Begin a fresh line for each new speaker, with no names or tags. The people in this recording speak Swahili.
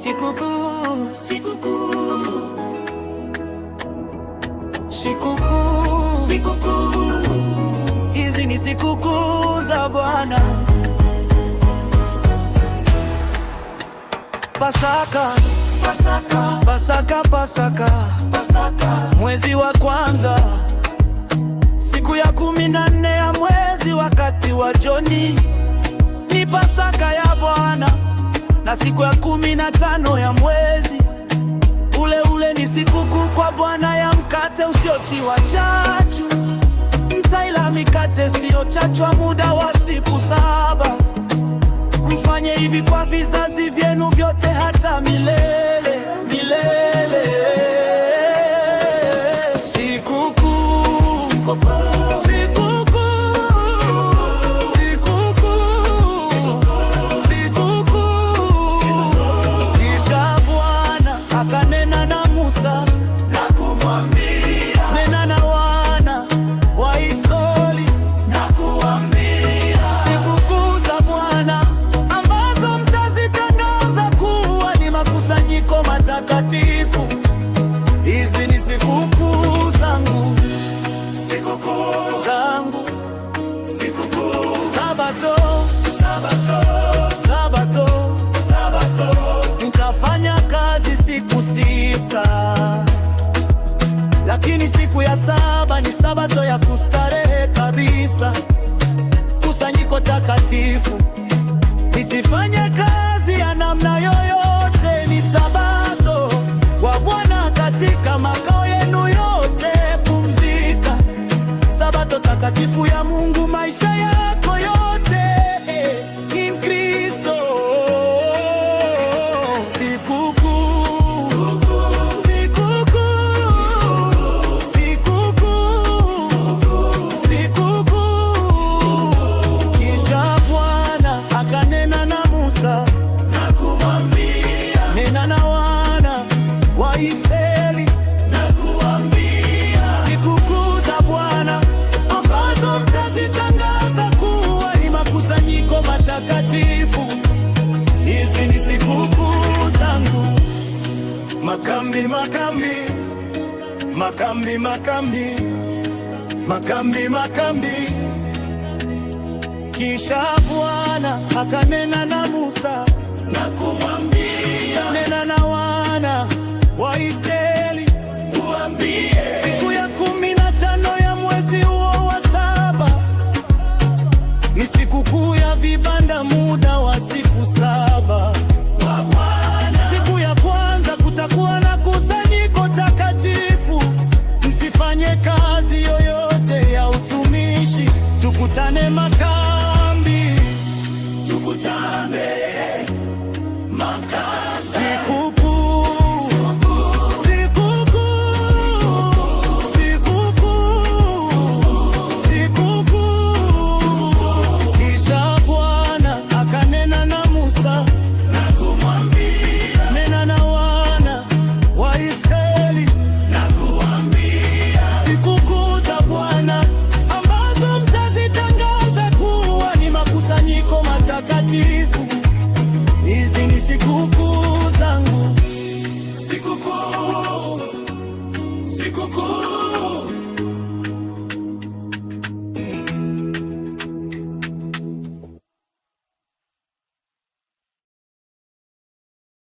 Sikukuu, sikukuu, sikukuu, sikukuu. Hizi ni sikukuu za Bwana. Pasaka, Pasaka, Pasaka, Pasaka, Pasaka. Mwezi wa kwanza, siku ya 14 ya mwezi, wakati wa jioni, ni Pasaka ya Bwana. Na siku ya 15 ya mwezi ule ule ni sikukuu kwa Bwana ya mkate usiotiwa chachu. Mtaila mikate isiyochachwa muda wa siku 7. Mfanye hivi kwa vizazi vyenu vyote hata milele, milele. Sikukuu, akanena na Musa na kumwambia, nena na wana wa Israeli na kuambia, sikukuu za Bwana ambazo mtazitangaza kuwa ni makusanyiko matakatifu. Hizi ni sikukuu zangu, sikukuu zangu, sikukuu. Sabato, Sabato, Sabato, Sabato. Mkafanya kazi siku 6, lakini siku ya 7 ni Sabato ya kustarehe kabisa, kusanyiko takatifu. Nisifanye kazi ya namna yoyote, ni Sabato kwa Bwana katika makao yenu yote. Pumzika, Sabato takatifu ya Mungu, maisha yako yote in Kristo. Nena na wana wa Israeli na kuambia, sikukuu za Bwana ambazo mtazitangaza kuwa ni makusanyiko matakatifu. Hizi ni sikukuu zangu. Makambi, makambi, makambi, makambi, makambi, makambi. Kisha Bwana akanena na Musa na kumwambia, nena na wana wa Israeli uambie, siku ya 15 ya mwezi huo wa 7 ni sikukuu ya vibanda, muda wa siku 7. Siku ya kwanza kutakuwa na kusanyiko takatifu. Msifanye kazi yoyote ya utumishi, tukutane